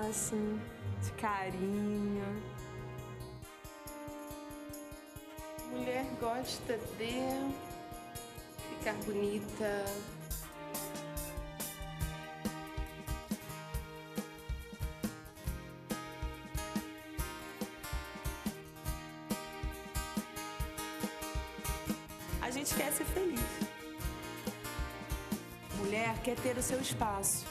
assim, de carinho. Mulher gosta de ficar bonita. A gente quer ser feliz. Mulher quer ter o seu espaço.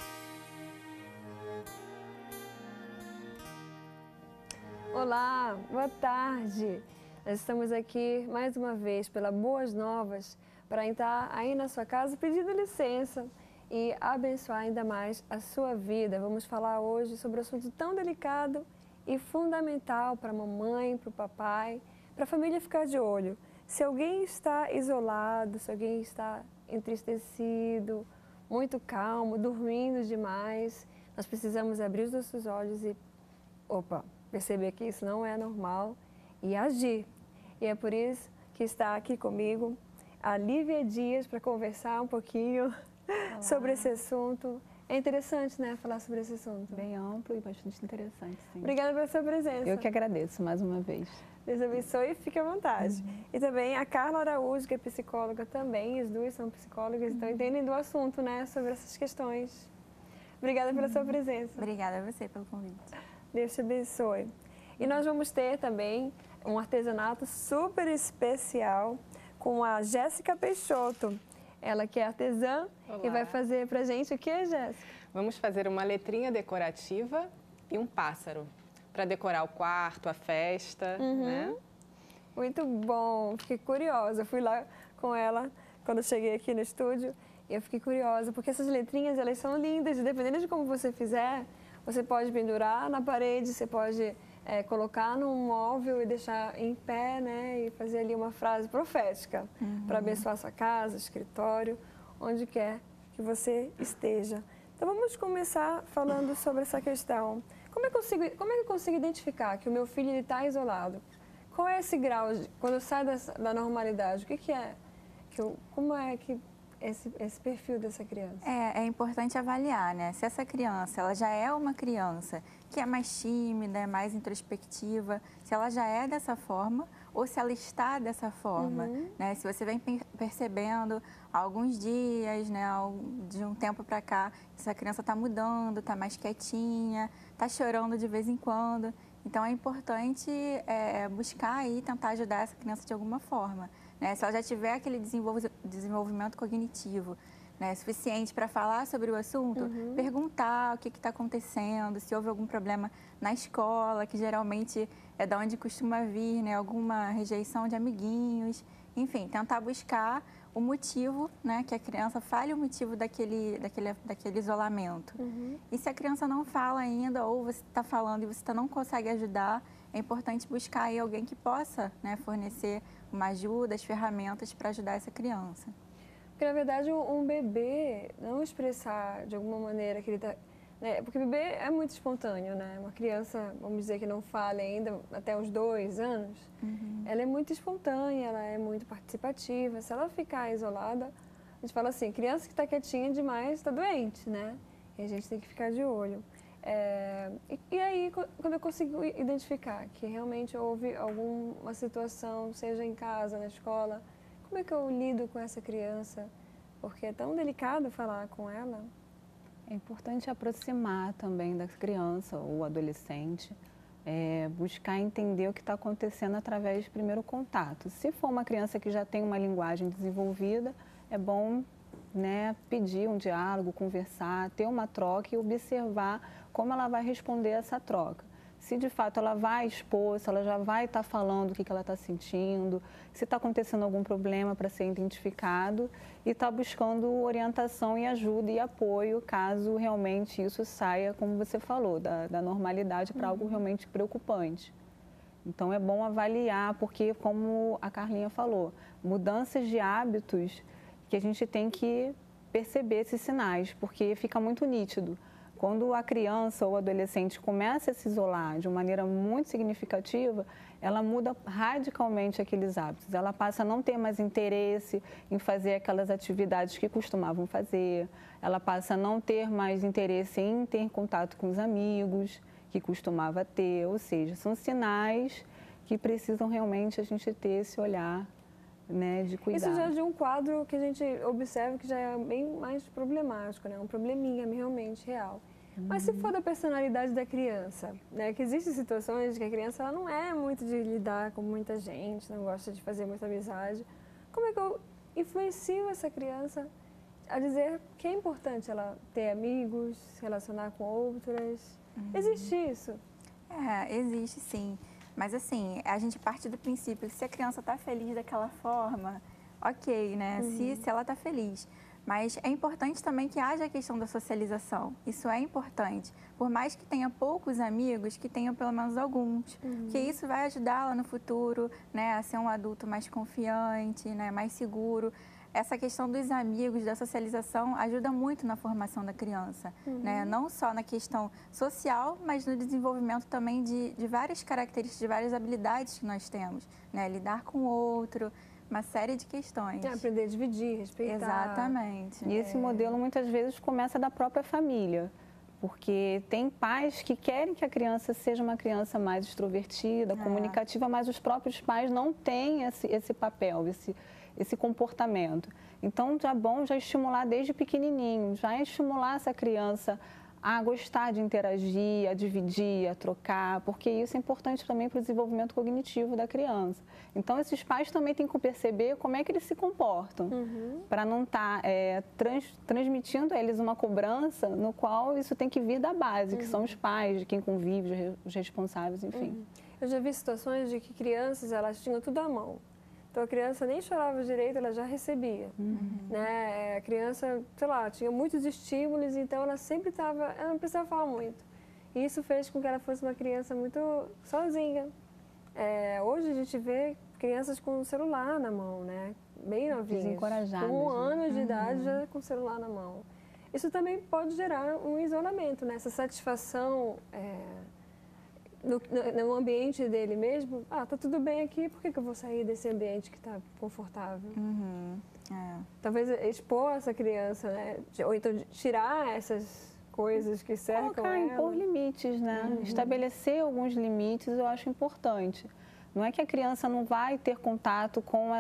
Olá, boa tarde. Nós estamos aqui mais uma vez pela Boas Novas para entrar aí na sua casa pedindo licença e abençoar ainda mais a sua vida. Vamos falar hoje sobre um assunto tão delicado e fundamental para a mamãe, para o papai, para a família ficar de olho. Se alguém está isolado, se alguém está entristecido, muito calmo, dormindo demais, nós precisamos abrir os nossos olhos e, perceber que isso não é normal e agir. E é por isso que está aqui comigo a Lívia Dias para conversar um pouquinho sobre esse assunto. É interessante, né, falar sobre esse assunto. Bem amplo e bastante interessante, sim. Obrigada pela sua presença. Eu que agradeço mais uma vez. Deus abençoe e fique à vontade. E também a Carla Araújo, que é psicóloga também, as duas são psicólogas, então entendem do assunto, né, sobre essas questões. Obrigada pela sua presença. Obrigada a você pelo convite. Deus te abençoe. E nós vamos ter também um artesanato super especial com a Jéssica Peixoto. Ela que é artesã. Olá. E vai fazer pra gente o que, Jéssica? Vamos fazer uma letrinha decorativa e um pássaro para decorar o quarto, a festa, né? Muito bom, fiquei curiosa. Fui lá com ela quando eu cheguei aqui no estúdio e eu fiquei curiosa, porque essas letrinhas, elas são lindas e dependendo de como você fizer, você pode pendurar na parede, você pode colocar num móvel e deixar em pé, né? E fazer ali uma frase profética para abençoar sua casa, escritório, onde quer que você esteja. Então vamos começar falando sobre essa questão. Como é que eu consigo identificar que o meu filho está isolado? Qual é esse grau, quando eu saio da normalidade, o que é? Como é que esse perfil dessa criança? É importante avaliar, né? Se essa criança, ela já é uma criança que é mais tímida, é mais introspectiva, se ela já é dessa forma ou se ela está dessa forma, né? Se você vem percebendo há alguns dias, né, de um tempo para cá, essa criança está mudando, está mais quietinha, está chorando de vez em quando. Então é importante buscar aí, tentar ajudar essa criança de alguma forma. Né? Se ela já tiver aquele desenvolvimento cognitivo, né, suficiente para falar sobre o assunto, perguntar o que está acontecendo, se houve algum problema na escola, que geralmente é da onde costuma vir, né, alguma rejeição de amiguinhos, enfim, tentar buscar o motivo, né, que a criança fale o motivo daquele isolamento. E se a criança não fala ainda, ou você está falando e você não consegue ajudar, é importante buscar aí alguém que possa, né, fornecer uma ajuda, as ferramentas para ajudar essa criança. Porque, na verdade, um bebê não expressar de alguma maneira que ele está... Né, porque o bebê é muito espontâneo, né? Uma criança, vamos dizer que não fale ainda até os 2 anos, ela é muito espontânea, ela é muito participativa. Se ela ficar isolada, a gente fala assim, criança que está quietinha demais está doente, né? E a gente tem que ficar de olho. E aí, quando eu consigo identificar que realmente houve alguma situação, seja em casa, na escola, como é que eu lido com essa criança? Porque é tão delicado falar com ela. É importante aproximar também da criança ou adolescente, buscar entender o que está acontecendo através do primeiro contato. Se for uma criança que já tem uma linguagem desenvolvida, é bom, né, pedir um diálogo, conversar, ter uma troca e observar como ela vai responder essa troca. Se de fato ela vai expor, se ela já vai estar falando o que ela está sentindo, se está acontecendo algum problema para ser identificado e está buscando orientação e ajuda e apoio caso realmente isso saia, como você falou, da normalidade para algo realmente preocupante. Então é bom avaliar, porque como a Carlinha falou, mudanças de hábitos que a gente tem que perceber esses sinais, porque fica muito nítido. Quando a criança ou o adolescente começa a se isolar de uma maneira muito significativa, ela muda radicalmente aqueles hábitos. Ela passa a não ter mais interesse em fazer aquelas atividades que costumavam fazer, ela passa a não ter mais interesse em ter contato com os amigos que costumava ter, ou seja, são sinais que precisam realmente a gente ter esse olhar, né, de cuidado. Isso já é de um quadro que a gente observa que já é bem mais problemático, né? Um probleminha realmente real. Mas se for da personalidade da criança, né? Que existem situações que a criança ela não é muito de lidar com muita gente, não gosta de fazer muita amizade. Como é que eu influencio essa criança a dizer que é importante ela ter amigos, se relacionar com outras? Existe isso? Existe sim. Mas assim, a gente parte do princípio que se a criança está feliz daquela forma, ok, né? Se ela está feliz. Mas é importante também que haja a questão da socialização. Isso é importante. Por mais que tenha poucos amigos, que tenham pelo menos alguns. Porque isso vai ajudá-la no futuro, né, a ser um adulto mais confiante, né, mais seguro. Essa questão dos amigos, da socialização, ajuda muito na formação da criança, né? Não só na questão social, mas no desenvolvimento também de várias características, de várias habilidades que nós temos, né? Lidar com o outro, uma série de questões. Aprender a dividir, respeitar. Exatamente. E esse modelo muitas vezes começa da própria família, porque tem pais que querem que a criança seja uma criança mais extrovertida, comunicativa, mas os próprios pais não têm esse papel, esse comportamento. Então, já é bom já estimular desde pequenininho, já estimular essa criança a gostar de interagir, a dividir, a trocar, porque isso é importante também para o desenvolvimento cognitivo da criança. Então, esses pais também têm que perceber como é que eles se comportam, para não estar transmitindo a eles uma cobrança no qual isso tem que vir da base, que são os pais, de quem convive, os responsáveis, enfim. Eu já vi situações de que crianças, elas tinham tudo à mão. Então, a criança nem chorava direito, ela já recebia. Né? A criança, sei lá, tinha muitos estímulos, então ela sempre estava, ela não precisava falar muito. E isso fez com que ela fosse uma criança muito sozinha. Hoje a gente vê crianças com o celular na mão, né? Bem novinhas. Desencorajadas. Com 1 ano de idade já com o celular na mão. Isso também pode gerar um isolamento, né? Essa satisfação no ambiente dele mesmo. Tá tudo bem aqui, por que eu vou sair desse ambiente que está confortável? Talvez expor essa criança, né? Ou então tirar essas coisas que cercam ela. Impor limites, né? Estabelecer alguns limites eu acho importante. Não é que a criança não vai ter contato com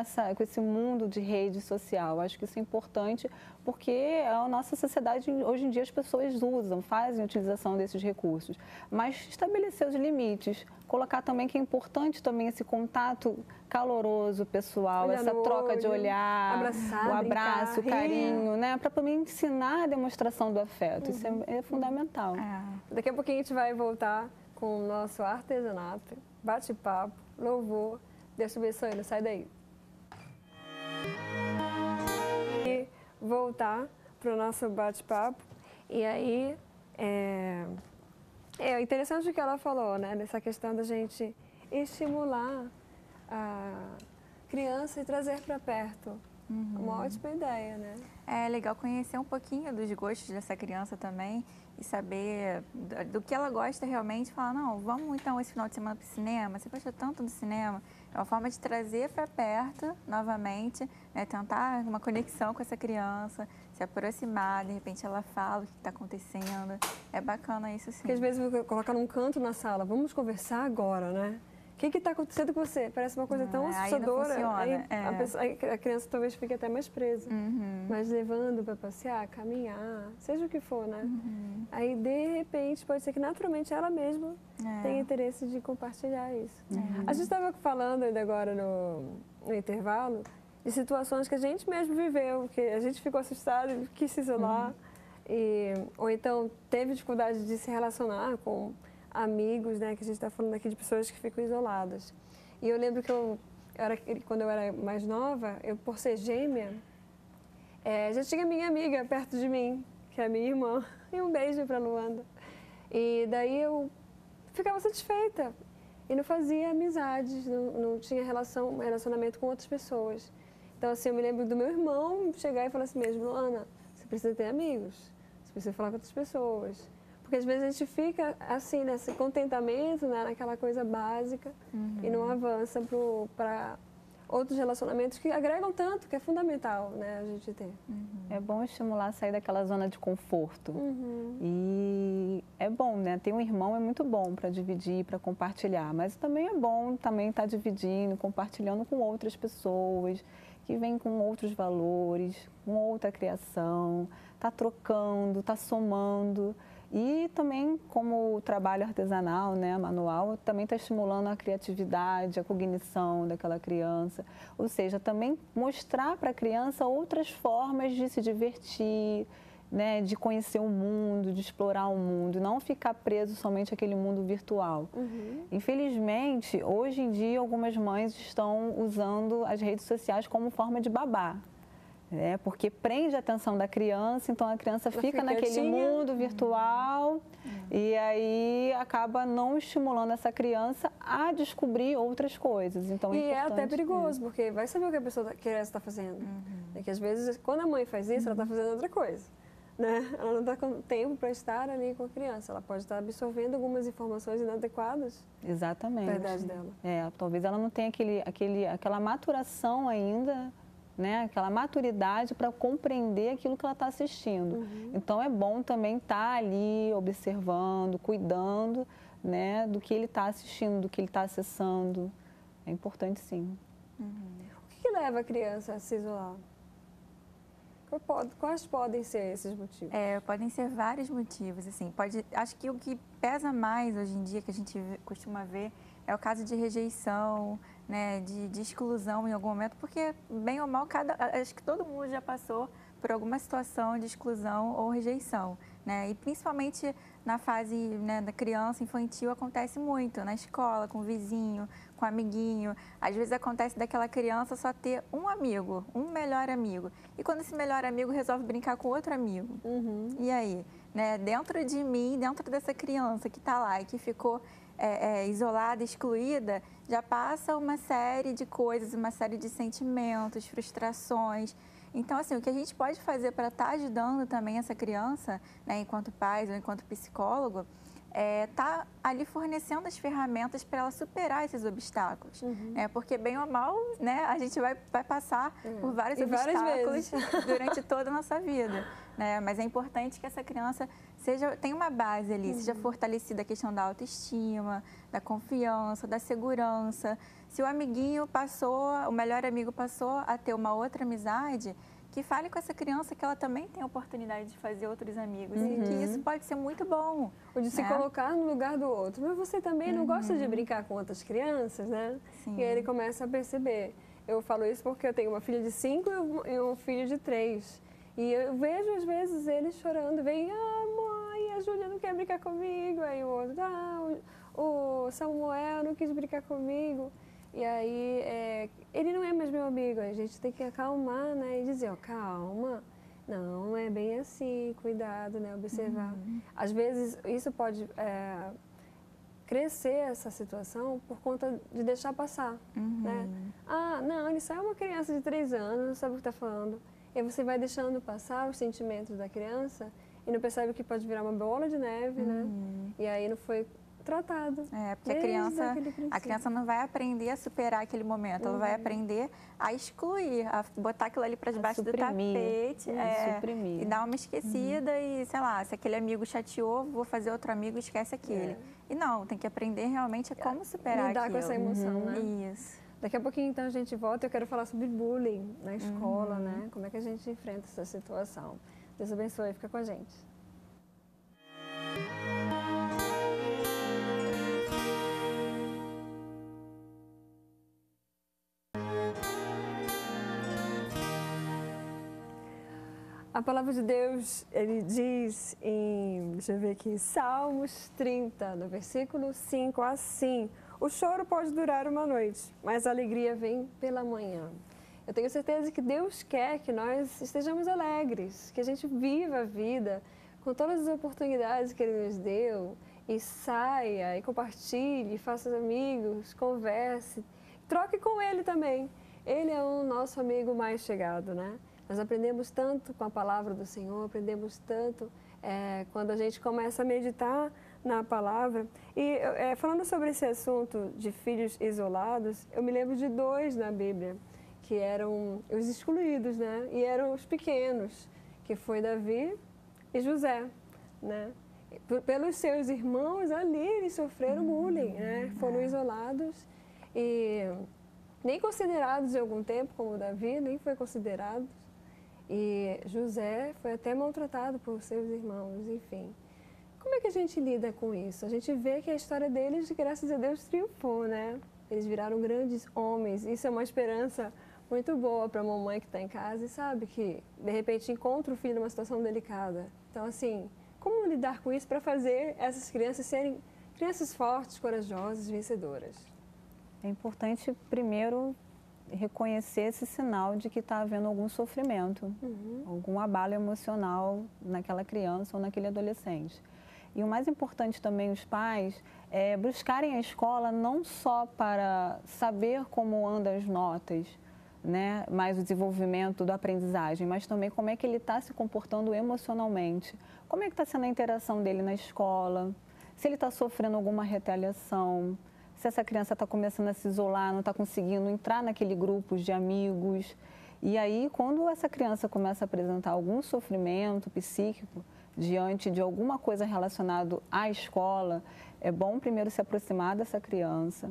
esse mundo de rede social. Acho que isso é importante porque a nossa sociedade, hoje em dia, as pessoas fazem a utilização desses recursos. Mas estabelecer os limites, colocar também que é importante também esse contato caloroso, pessoal, Olhar essa troca olho, de olhar, abraçar, o abraço, brincar, o carinho, né? Para também ensinar a demonstração do afeto. Isso é fundamental. Daqui a pouquinho a gente vai voltar com o nosso artesanato, bate-papo, louvor. Deus te abençoe, não sai daí. E voltar para o nosso bate-papo. E aí, é interessante o que ela falou, né? Nessa questão da gente estimular a criança e trazer para perto. Uma ótima ideia, né? É legal conhecer um pouquinho dos gostos dessa criança também e saber do que ela gosta realmente. Falar, não, vamos então esse final de semana para o cinema, você gosta tanto do cinema. É uma forma de trazer para perto novamente, né? Tentar uma conexão com essa criança, se aproximar, de repente ela fala o que está acontecendo. É bacana isso sim. Porque às vezes eu vou colocar num canto na sala, vamos conversar agora, né? O que está acontecendo com você? Parece uma coisa tão assustadora. Aí a criança talvez fique até mais presa. Mas levando para passear, caminhar, seja o que for, né? Aí, de repente, pode ser que naturalmente ela mesma tenha interesse de compartilhar isso. A gente estava falando ainda agora no intervalo de situações que a gente mesmo viveu, que a gente ficou assustado e quis se isolar. Ou então teve dificuldade de se relacionar com amigos, né, que a gente está falando aqui de pessoas que ficam isoladas. E eu lembro que quando eu era mais nova, eu por ser gêmea, já tinha minha amiga perto de mim, que é a minha irmã, e um beijo para Luanda. E daí eu ficava satisfeita e não fazia amizades, não tinha relacionamento com outras pessoas. Então assim, eu me lembro do meu irmão chegar e falar assim mesmo, Luana, você precisa ter amigos, você precisa falar com outras pessoas. Porque às vezes a gente fica assim, nesse contentamento, né, naquela coisa básica e não avança para outros relacionamentos que agregam tanto, que é fundamental, né, a gente ter. É bom estimular a sair daquela zona de conforto. E é bom, né? Ter um irmão é muito bom para dividir, para compartilhar, mas também é bom também estar dividindo, compartilhando com outras pessoas que vêm com outros valores, com outra criação, tá trocando, tá somando. E também, como o trabalho artesanal, né, manual, também está estimulando a criatividade, a cognição daquela criança. Ou seja, também mostrar para a criança outras formas de se divertir, né, de conhecer o mundo, de explorar o mundo, não ficar preso somente àquele mundo virtual. Infelizmente, hoje em dia, algumas mães estão usando as redes sociais como forma de babá. Porque prende a atenção da criança, então a criança fica naquele mundo virtual e aí acaba não estimulando essa criança a descobrir outras coisas. Então, e é até perigoso, porque vai saber o que a criança está fazendo. É que às vezes, quando a mãe faz isso, ela está fazendo outra coisa. Né? Ela não está com tempo para estar ali com a criança, ela pode estar absorvendo algumas informações inadequadas. Exatamente. Da idade dela. Talvez ela não tenha aquela maturação ainda, né, aquela maturidade para compreender aquilo que ela está assistindo. Então, é bom também estar ali observando, cuidando, né, do que ele está assistindo, do que ele está acessando. É importante, sim. O que leva a criança a se isolar? Quais podem ser esses motivos? Podem ser vários motivos. Assim, acho que o que pesa mais hoje em dia, que a gente costuma ver, é o caso de rejeição, né, de exclusão em algum momento, porque, bem ou mal, acho que todo mundo já passou por alguma situação de exclusão ou rejeição, né? E principalmente na fase, né, da criança infantil acontece muito, na escola, com o vizinho, com o amiguinho. Às vezes acontece daquela criança só ter um amigo, um melhor amigo. E quando esse melhor amigo resolve brincar com outro amigo, e aí? Né, dentro de mim, dentro dessa criança que está lá e que ficou isolada, excluída, já passa uma série de coisas, uma série de sentimentos, frustrações. Então, assim, o que a gente pode fazer para estar ajudando também essa criança, né, enquanto pais ou enquanto psicólogo, tá ali fornecendo as ferramentas para ela superar esses obstáculos. Porque, bem ou mal, né, a gente vai passar por vários obstáculos durante toda a nossa vida. Né? Mas é importante que essa criança tenha uma base ali, seja fortalecida a questão da autoestima, da confiança, da segurança. Se o amiguinho o melhor amigo passou a ter uma outra amizade, que fale com essa criança que ela também tem a oportunidade de fazer outros amigos e que isso pode ser muito bom. Ou de se colocar no lugar do outro. Mas você também não gosta de brincar com outras crianças, né? Sim. E aí ele começa a perceber. Eu falo isso porque eu tenho uma filha de 5 e um filho de 3. E eu vejo, às vezes, ele chorando. Vem, mãe, a Júlia não quer brincar comigo. Aí o outro, o Samuel não quis brincar comigo. E aí, ele não é mais meu amigo. A gente tem que acalmar, né? E dizer, calma, não é bem assim, cuidado, né? Observar. Às vezes, isso pode crescer, essa situação, por conta de deixar passar, né? Não, ele só é uma criança de 3 anos, não sabe o que está falando. E aí você vai deixando passar os sentimentos da criança e não percebe que pode virar uma bola de neve, né? E aí não foi tratado. Porque a criança não vai aprender a superar aquele momento, ela vai aprender a excluir, a botar aquilo ali para debaixo do tapete, suprimir. E dar uma esquecida e, sei lá, se aquele amigo chateou, vou fazer outro amigo, esquece aquele. E não, tem que aprender realmente a como superar lidar aquilo. com essa emoção, né? Isso. Daqui a pouquinho, então, a gente volta e eu quero falar sobre bullying na escola, né? Como é que a gente enfrenta essa situação. Deus abençoe, fica com a gente. A palavra de Deus, ele diz em, deixa eu ver aqui, Salmos 30, no versículo 5, assim: o choro pode durar uma noite, mas a alegria vem pela manhã. Eu tenho certeza que Deus quer que nós estejamos alegres, que a gente viva a vida com todas as oportunidades que Ele nos deu, e saia, e compartilhe, faça amigos, converse, troque com Ele também. Ele é o nosso amigo mais chegado, né? Nós aprendemos tanto com a palavra do Senhor, aprendemos tanto quando a gente começa a meditar na palavra. E falando sobre esse assunto de filhos isolados, eu me lembro de 2 na Bíblia, que eram os excluídos, né? E eram os pequenos, que foi Davi e José, né? Pelos seus irmãos ali, eles sofreram bullying, né? Foram isolados e nem considerados em algum tempo, como Davi, nem foi considerado. E José foi até maltratado por seus irmãos, enfim. Como é que a gente lida com isso? A gente vê que a história deles, graças a Deus, triunfou, né? Eles viraram grandes homens. Isso é uma esperança muito boa para a mamãe que está em casa e sabe que, de repente, encontra o filho numa situação delicada. Então, assim, como lidar com isso para fazer essas crianças serem crianças fortes, corajosas, vencedoras? É importante, primeiro, reconhecer esse sinal de que está havendo algum sofrimento, algum abalo emocional naquela criança ou naquele adolescente. E o mais importante também, os pais, é buscarem a escola não só para saber como andam as notas, né, mais o desenvolvimento da aprendizagem, mas também como é que ele está se comportando emocionalmente, como é que está sendo a interação dele na escola, se ele está sofrendo alguma retaliação, se essa criança está começando a se isolar, não está conseguindo entrar naquele grupo de amigos. E aí, quando essa criança começa a apresentar algum sofrimento psíquico diante de alguma coisa relacionada à escola, é bom primeiro se aproximar dessa criança,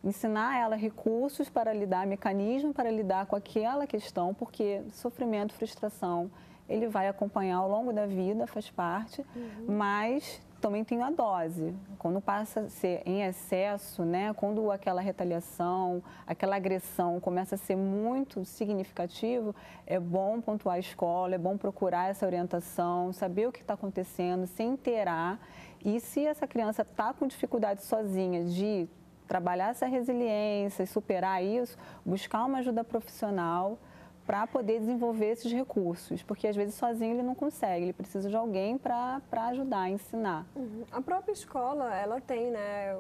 ensinar a ela recursos para lidar, mecanismos para lidar com aquela questão, porque sofrimento, frustração, ele vai acompanhar ao longo da vida, faz parte, mas também tem a dose. Quando passa a ser em excesso, né, quando aquela retaliação, aquela agressão começa a ser muito significativo, é bom pontuar a escola, é bom procurar essa orientação, saber o que está acontecendo, se inteirar. E se essa criança está com dificuldade sozinha de trabalhar essa resiliência e superar isso, buscar uma ajuda profissional para poder desenvolver esses recursos, porque às vezes sozinho ele não consegue, ele precisa de alguém para ajudar, ensinar. A própria escola, ela tem, né,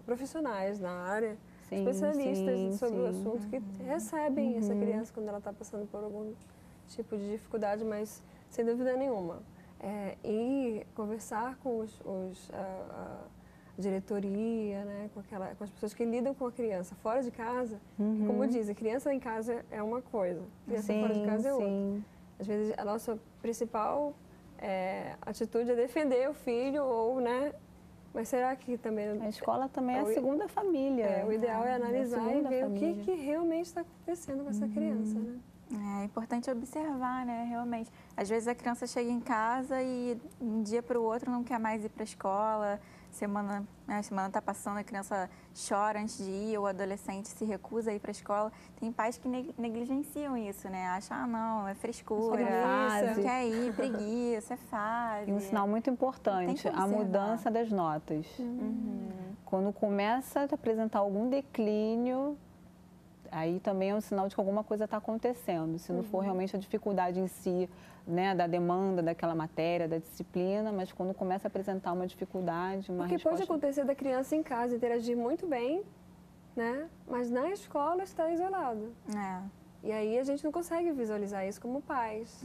profissionais na área, especialistas sobre o assunto que recebem essa criança quando ela está passando por algum tipo de dificuldade, mas sem dúvida nenhuma. E conversar com a diretoria, né, com as pessoas que lidam com a criança fora de casa, como dizem, criança em casa é uma coisa, criança fora de casa é outra. Às vezes a nossa principal atitude é defender o filho, ou, né, mas será que também... A escola também é a segunda família. O ideal é analisar e ver o que realmente está acontecendo com essa criança, né? É importante observar, né, realmente. Às vezes a criança chega em casa e um dia para o outro não quer mais ir para a escola, a semana está passando, a criança chora antes de ir, ou o adolescente se recusa a ir para a escola. Tem pais que negligenciam isso, né? Acham, não, é frescura, não quer ir, preguiça, é fase. E um sinal muito importante, a mudança das notas. Quando começa a apresentar algum declínio, aí também é um sinal de que alguma coisa está acontecendo. Se não for realmente a dificuldade em si, né, da demanda daquela matéria, da disciplina, mas quando começa a apresentar uma dificuldade, uma resposta... Porque pode acontecer da criança em casa interagir muito bem, né, mas na escola está isolado. E aí a gente não consegue visualizar isso como pais.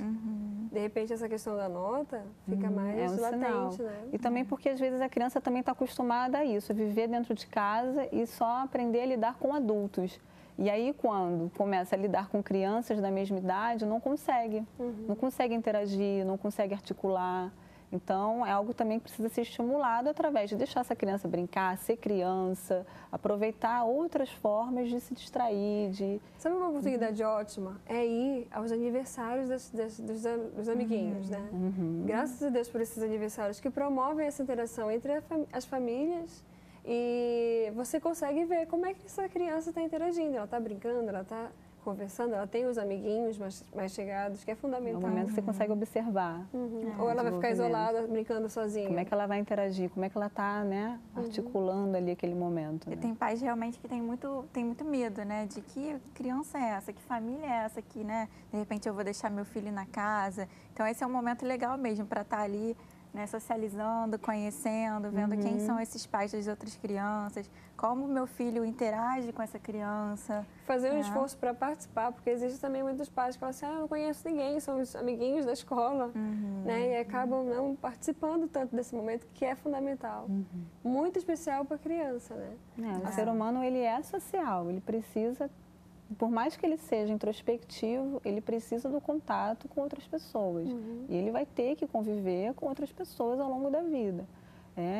De repente essa questão da nota fica mais latente, né? E também porque às vezes a criança também está acostumada a isso, a viver dentro de casa e só aprender a lidar com adultos. E aí, quando começa a lidar com crianças da mesma idade, não consegue. Não consegue interagir, não consegue articular. Então, é algo também que precisa ser estimulado através de deixar essa criança brincar, ser criança, aproveitar outras formas de se distrair. Sabe uma oportunidade ótima? É ir aos aniversários dos amiguinhos, né? Graças a Deus por esses aniversários que promovem essa interação entre as famílias. E você consegue ver como é que essa criança está interagindo. Ela está brincando, ela está conversando, ela tem os amiguinhos mais chegados, que é fundamental. É um momento que você consegue observar. Ou ela vai ficar isolada, brincando sozinha. Como é que ela vai interagir, como é que ela está, né, articulando ali aquele momento. E tem pais realmente que tem muito medo, né, de que criança é essa, que família é essa que, né, de repente eu vou deixar meu filho na casa. Então esse é um momento legal mesmo para estar ali né, socializando, conhecendo, vendo quem são esses pais das outras crianças, como meu filho interage com essa criança. Fazer um esforço para participar, porque existe também muitos pais que falam assim, eu não conheço ninguém, são os amiguinhos da escola, né, e acabam não participando tanto desse momento, que é fundamental. Muito especial para a criança, né? O ser humano, ele é social, ele precisa, por mais que ele seja introspectivo, ele precisa do contato com outras pessoas. E ele vai ter que conviver com outras pessoas ao longo da vida.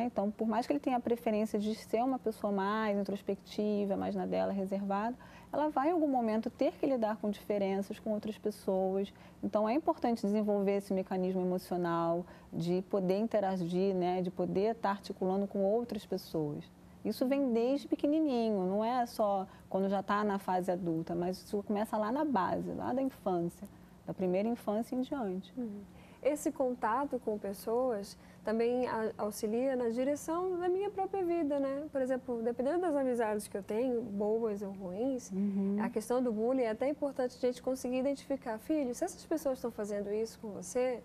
Então, por mais que ele tenha a preferência de ser uma pessoa mais introspectiva, mais na dela, reservada, ela vai em algum momento ter que lidar com diferenças com outras pessoas. Então, é importante desenvolver esse mecanismo emocional de poder interagir, né, de poder estar articulando com outras pessoas. Isso vem desde pequenininho, não é só quando já está na fase adulta, mas isso começa lá na base, lá da infância, da primeira infância em diante. Esse contato com pessoas também auxilia na direção da minha própria vida, né? Por exemplo, dependendo das amizades que eu tenho, boas ou ruins, a questão do bullying é até importante a gente conseguir identificar, filho, se essas pessoas estão fazendo isso com você,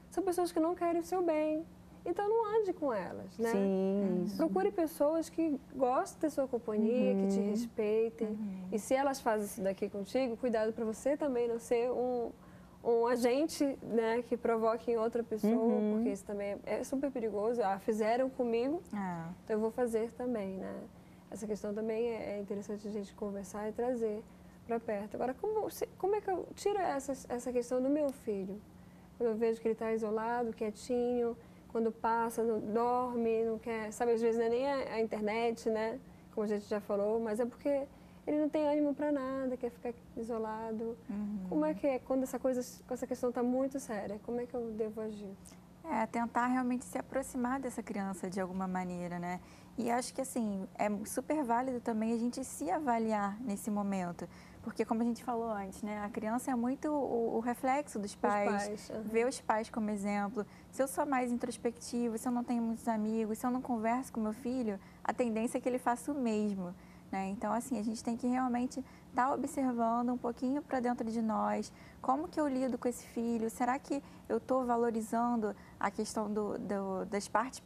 são pessoas que não querem o seu bem. Então, não ande com elas, né? Sim, Procure pessoas que gostem da sua companhia, que te respeitem. E se elas fazem isso daqui contigo, cuidado para você também não ser um agente, né, que provoque em outra pessoa, porque isso também é super perigoso. Fizeram comigo, então eu vou fazer também, né? Essa questão também é interessante a gente conversar e trazer para perto. Agora, como é que eu tiro essa questão do meu filho? Quando eu vejo que ele está isolado, quietinho, quando passa, não dorme, não quer, sabe, às vezes não é nem a internet, né, como a gente já falou, mas é porque ele não tem ânimo para nada, quer ficar isolado. Como é que é quando essa questão está muito séria? Como é que eu devo agir? Tentar realmente se aproximar dessa criança de alguma maneira, né? E acho que, assim, é super válido também a gente se avaliar nesse momento. Porque, como a gente falou antes, né? A criança é muito o reflexo dos pais. Ver os pais como exemplo. Se eu sou mais introspectiva, se eu não tenho muitos amigos, se eu não converso com meu filho, a tendência é que ele faça o mesmo. Né? Então, assim, a gente tem que realmente estar observando um pouquinho para dentro de nós, como que eu lido com esse filho, será que eu estou valorizando a questão das partes,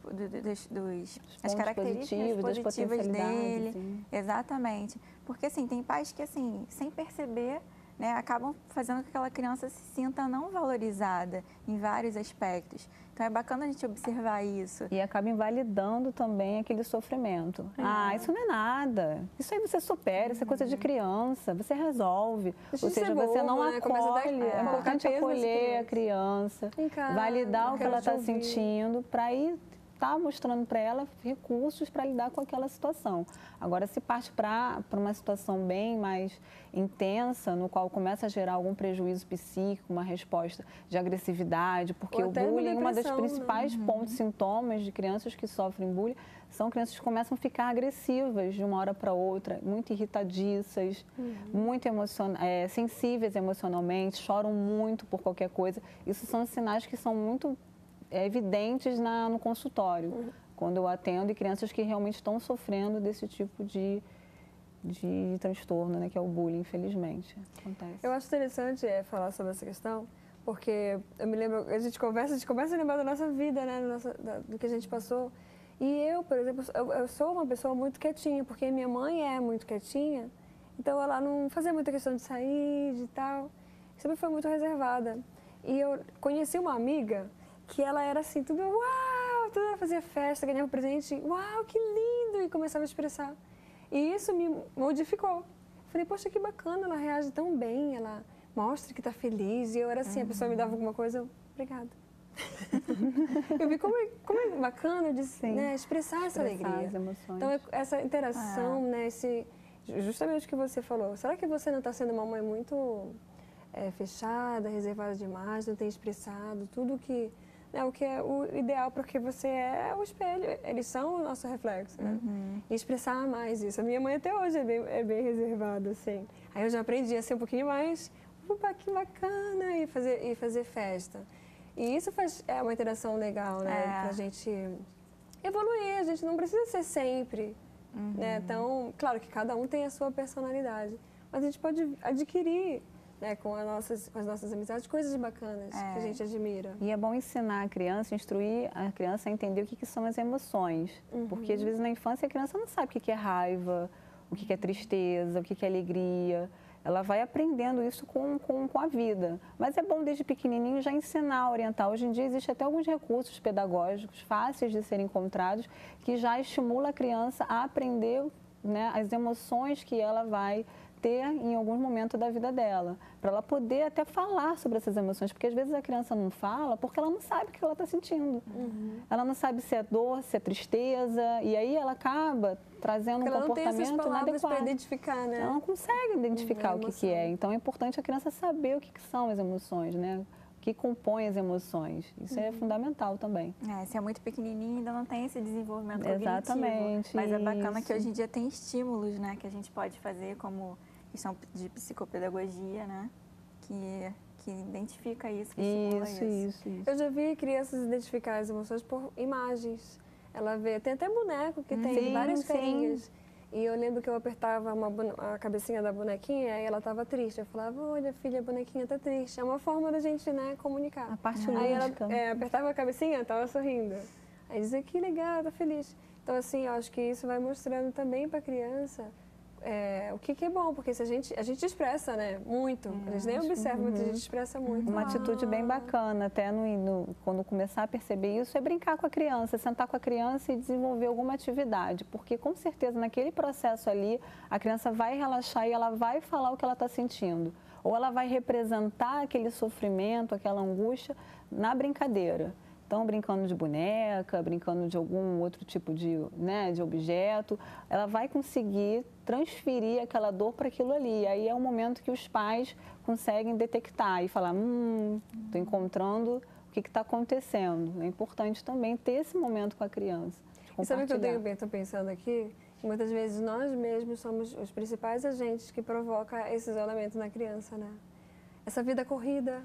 das características positivas dele? Sim. Exatamente, porque assim, tem pais que assim, sem perceber, né, acabam fazendo com que aquela criança se sinta não valorizada em vários aspectos. Então, é bacana a gente observar isso. E acaba invalidando também aquele sofrimento. Isso não é nada. Isso aí você supera, isso é coisa de criança, você resolve. Ou seja, você não acolhe. É importante acolher a criança, validar o que ela está sentindo, para ir estar mostrando para ela recursos para lidar com aquela situação. Agora, se parte para uma situação bem mais intensa, no qual começa a gerar algum prejuízo psíquico, uma resposta de agressividade, porque o bullying, uma das principais pontos, sintomas de crianças que sofrem bullying, são crianças que começam a ficar agressivas de uma hora para outra, muito irritadiças, muito sensíveis emocionalmente, choram muito por qualquer coisa. Isso são sinais que são muito evidentes no consultório, quando eu atendo crianças que realmente estão sofrendo desse tipo de transtorno, né, que é o bullying, infelizmente. Acontece. Eu acho interessante falar sobre essa questão, porque eu me lembro, a gente começa a lembrar da nossa vida, né, do que a gente passou. E eu, por exemplo, eu sou uma pessoa muito quietinha, porque minha mãe é muito quietinha, então ela não fazia muita questão de sair, de tal, sempre foi muito reservada. E eu conheci uma amiga que ela era assim, tudo uau, tudo fazia festa, ganhava presente, uau, que lindo, e começava a expressar. E isso me modificou. Falei, poxa, que bacana, ela reage tão bem, ela mostra que está feliz. E eu era assim, a pessoa me dava alguma coisa, obrigada. Eu vi como é bacana de expressar essa alegria. As emoções. Então, essa interação, né, justamente o que você falou. Será que você não está sendo uma mãe muito fechada, reservada demais, não tem expressado tudo que... o que é o ideal, porque você é o espelho, eles são o nosso reflexo, né? E expressar mais isso. A minha mãe até hoje é bem reservada, assim. Aí eu já aprendi a ser um pouquinho mais, opa, que bacana, e fazer festa. E isso é uma interação legal, né? Pra gente evoluir, a gente não precisa ser sempre, né? Então, claro que cada um tem a sua personalidade, mas a gente pode adquirir né, com as nossas amizades, coisas bacanas que a gente admira. E é bom ensinar a criança, instruir a criança a entender o que são as emoções. Porque às vezes na infância a criança não sabe o que é raiva, o que é tristeza, o que é alegria. Ela vai aprendendo isso com a vida. Mas é bom desde pequenininho já ensinar, orientar. Hoje em dia existem até alguns recursos pedagógicos fáceis de serem encontrados que já estimulam a criança a aprender, né, as emoções que ela vai ter em alguns momentos da vida dela, para ela poder até falar sobre essas emoções, porque às vezes a criança não fala porque ela não sabe o que ela está sentindo. Ela não sabe se é dor, se é tristeza, e aí ela acaba trazendo um comportamento inadequado. Para identificar, né? Ela não consegue identificar o que é. Então é importante a criança saber o que são as emoções, né? O que compõe as emoções. Isso é fundamental também. Se é muito pequenininho, ainda não tem esse desenvolvimento cognitivo. Exatamente. Mas é bacana que hoje em dia tem estímulos, né, que a gente pode fazer como questão de psicopedagogia, né, que identifica isso, que estimula isso. Eu já vi crianças identificar as emoções por imagens. Ela vê, tem até boneco que tem várias carinhas. E eu lembro que eu apertava a cabecinha da bonequinha e ela estava triste. Eu falava, olha filha, a bonequinha está triste. É uma forma da gente, né, comunicar. A parte lúdica. Aí ela apertava a cabecinha, estava sorrindo. Aí dizia, que legal, tá feliz. Então, assim, eu acho que isso vai mostrando também para a criança o que é bom, porque se a gente expressa, né, muito. A gente nem observa, mas a gente expressa muito. Uma atitude bem bacana, até quando começar a perceber isso, é brincar com a criança, sentar com a criança e desenvolver alguma atividade. Porque, com certeza, naquele processo ali, a criança vai relaxar e ela vai falar o que ela está sentindo. Ou ela vai representar aquele sofrimento, aquela angústia na brincadeira. Então, brincando de boneca, brincando de algum outro tipo de objeto, ela vai conseguir transferir aquela dor para aquilo ali. Aí é o momento que os pais conseguem detectar e falar, estou encontrando o que está acontecendo. É importante também ter esse momento com a criança. E sabe o que eu estou pensando aqui? Muitas vezes nós mesmos somos os principais agentes que provocam esse isolamento na criança, né? Essa vida corrida.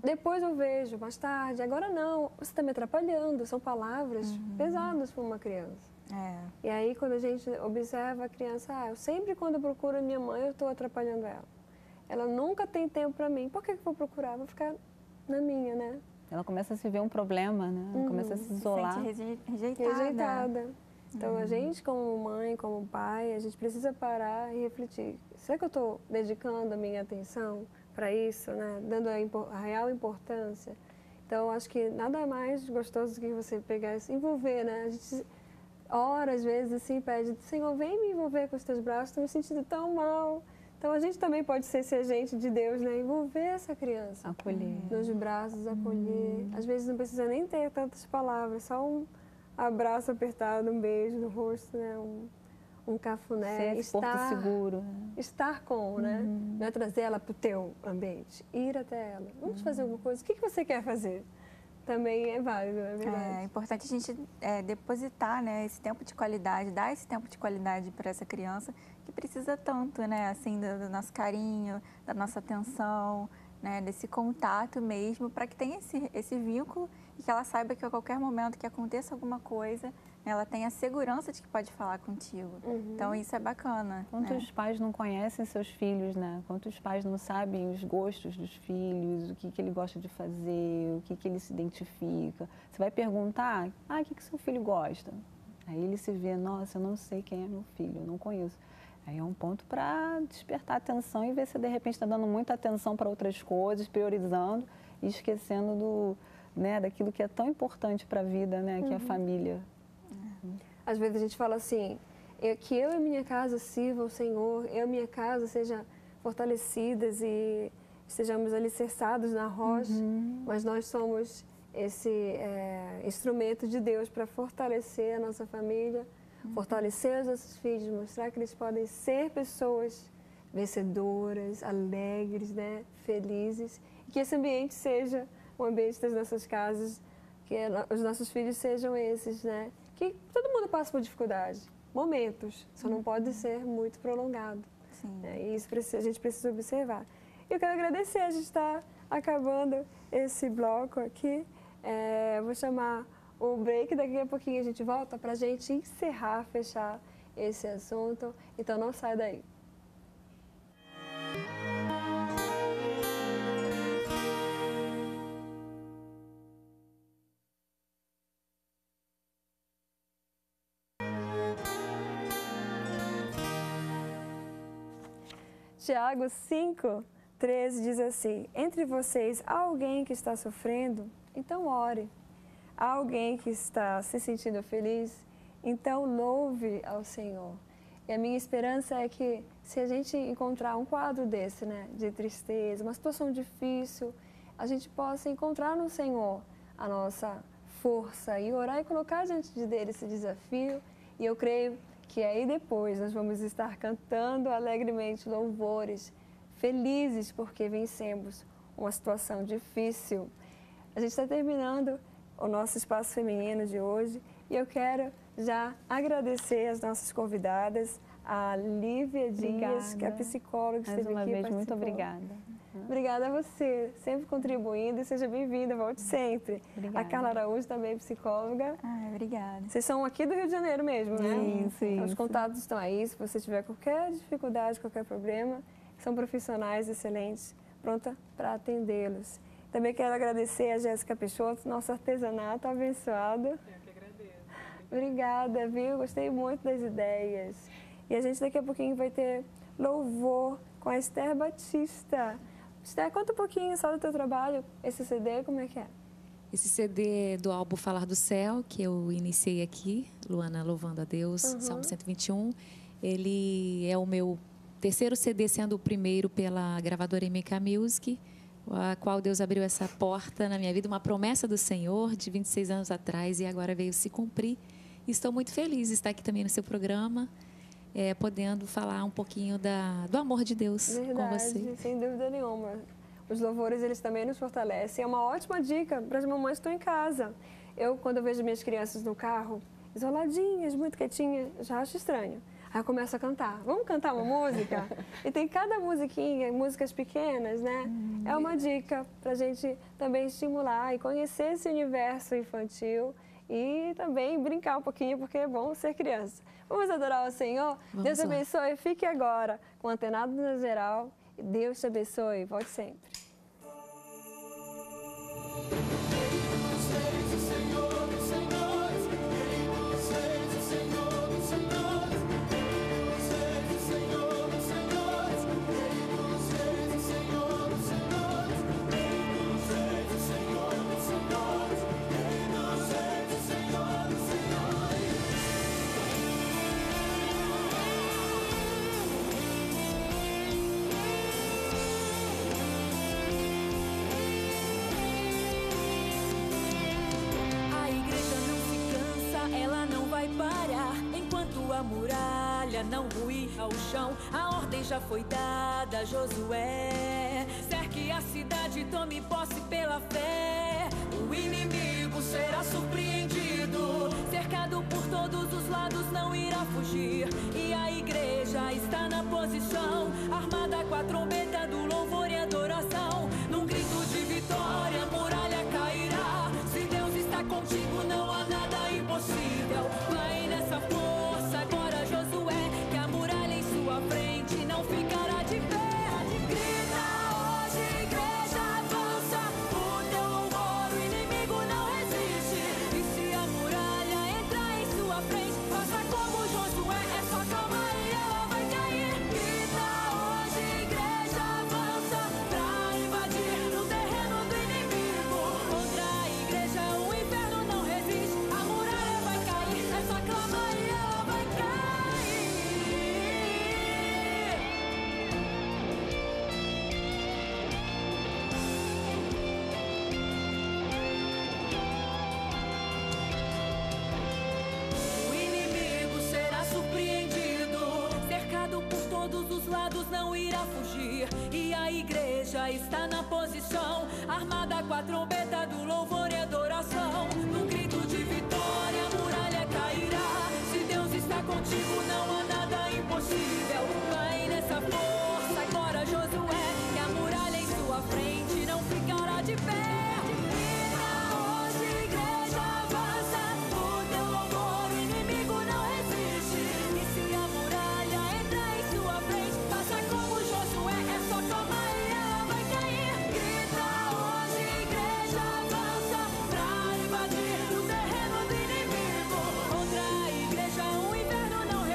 Depois eu vejo, mais tarde, agora não, você está me atrapalhando, são palavras pesadas para uma criança. E aí quando a gente observa a criança, eu sempre quando eu procuro minha mãe, eu estou atrapalhando ela. Ela nunca tem tempo para mim, por que eu vou procurar? Vou ficar na minha, né? Ela começa a se ver um problema, né? Ela começa a se isolar. Se sente rejeitada. Então a gente como mãe, como pai, a gente precisa parar e refletir. Será que eu estou dedicando a minha atenção para isso, né? Dando a real importância? Então, acho que nada mais gostoso do que você pegar e se envolver, né? A gente ora, às vezes, assim, pede, Senhor, vem me envolver com os teus braços, estou me sentindo tão mal. Então, a gente também pode ser esse agente de Deus, né? Envolver essa criança. Acolher. Nos braços, acolher. Às vezes, não precisa nem ter tantas palavras, só um abraço apertado, um beijo no rosto, né? Um cafuné, porto seguro. Estar com, né? Não é trazer ela para o teu ambiente, ir até ela. Vamos fazer alguma coisa. O que você quer fazer? Também é válido, é verdade. É importante a gente depositar, né, esse tempo de qualidade, dar esse tempo de qualidade para essa criança que precisa tanto, né, assim, do nosso carinho, da nossa atenção, né, desse contato mesmo, para que tenha esse vínculo e que ela saiba que a qualquer momento que aconteça alguma coisa, ela tem a segurança de que pode falar contigo. Então, isso é bacana. Quantos pais não conhecem seus filhos, né? Quantos pais não sabem os gostos dos filhos, o que ele gosta de fazer, o que ele se identifica. Você vai perguntar, o que seu filho gosta? Aí ele se vê, nossa, eu não sei quem é meu filho, eu não conheço. Aí é um ponto para despertar atenção e ver se de repente está dando muita atenção para outras coisas, priorizando e esquecendo daquilo que é tão importante para a vida, né? Que é a família. Às vezes a gente fala assim, que eu e minha casa sirva o Senhor, eu e minha casa sejam fortalecidas e sejamos alicerçados na rocha, mas nós somos esse instrumento de Deus para fortalecer a nossa família, fortalecer os nossos filhos, mostrar que eles podem ser pessoas vencedoras, alegres, né, felizes, e que esse ambiente seja o ambiente das nossas casas, que os nossos filhos sejam esses, né? Que todo mundo passa por dificuldade, momentos, só não pode ser muito prolongado. E isso a gente precisa observar. Eu quero agradecer, a gente está acabando esse bloco aqui. Vou chamar o break, daqui a pouquinho a gente volta para a gente encerrar, fechar esse assunto. Então não sai daí. Tiago 5:13 diz assim: entre vocês há alguém que está sofrendo? Então ore. Há alguém que está se sentindo feliz? Então louve ao Senhor. E a minha esperança é que se a gente encontrar um quadro desse, né, de tristeza, uma situação difícil, a gente possa encontrar no Senhor a nossa força e orar e colocar diante dele esse desafio. E eu creio que aí depois nós vamos estar cantando alegremente louvores, felizes porque vencemos uma situação difícil. A gente está terminando o nosso Espaço Feminino de hoje e eu quero já agradecer as nossas convidadas, a Lívia Dias, que é a psicóloga que esteve aqui. Mais uma vez, muito obrigada. Obrigada a você, sempre contribuindo e seja bem-vinda, volte sempre. Obrigada. A Carla Araújo também é psicóloga. Obrigada. Vocês são aqui do Rio de Janeiro mesmo, né? Sim. Os contatos estão aí, se você tiver qualquer dificuldade, qualquer problema, são profissionais excelentes, pronta para atendê-los. Também quero agradecer a Jéssica Peixoto, nosso artesanato abençoado. Eu que agradeço. Obrigada, viu? Gostei muito das ideias. E a gente daqui a pouquinho vai ter louvor com a Esther Batista. Esther, conta um pouquinho só do teu trabalho, esse CD, como é que é? Esse CD do álbum Falar do Céu, que eu iniciei aqui, Luana Louvando a Deus, Salmo 121. Ele é o meu terceiro CD, sendo o primeiro pela gravadora MK Music, a qual Deus abriu essa porta na minha vida, uma promessa do Senhor de 26 anos atrás, e agora veio se cumprir. Estou muito feliz de estar aqui também no seu programa, podendo falar um pouquinho do amor de Deus com você. Sem dúvida nenhuma. Os louvores, eles também nos fortalecem. É uma ótima dica para as mamães que estão em casa. Quando eu vejo minhas crianças no carro, isoladinhas, muito quietinhas, já acho estranho. Aí eu começo a cantar. Vamos cantar uma música? E tem cada musiquinha, músicas pequenas, né? É uma dica para a gente também estimular e conhecer esse universo infantil e também brincar um pouquinho, porque é bom ser criança. Vamos adorar o Senhor? Vamos Deus te lá. abençoe. Fique agora com o Antenado na Geral. Deus te abençoe. Volte sempre. A muralha não ruir ao chão, a ordem já foi dada a Josué. Cerque a cidade, tome posse pela fé. O inimigo será surpreendido, cercado por todos os lados, não irá fugir. E a igreja está na posição, armada com a trombeta do louvor e adoração. Num grito de vitória, a muralha cairá. Se Deus está contigo, não há nada impossível. Vai nessa força, agora Josué, que a muralha em sua frente não ficará de pé. Grita hoje, igreja, avança, o teu louvor, o inimigo não resiste. E se a muralha entrar em sua frente, faça como Josué, é só calma e ela vai cair. Grita hoje, igreja, avança, pra invadir no terreno do inimigo. Contra a igreja o inferno não resiste, a muralha vai cair, é só calma e ela vai cair. O inimigo será surpreendido, cercado por todos os lados, não irá fugir. E a igreja está na posição, armada com a trombeta do louvor e adoração. Num grito de vitória, a muralha cairá. Se Deus está contigo, não há nada impossível. Vai nessa força, agora Josué, que a muralha em sua frente não ficará de pé. Grita hoje, igreja, avança, o teu louvor, o inimigo não resiste. E se a muralha entrar em sua frente, faça como Josué, é só calma e ela vai cair. Grita hoje, igreja, avança, pra invadir o terreno do inimigo. Contra a igreja o inferno não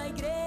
igreja.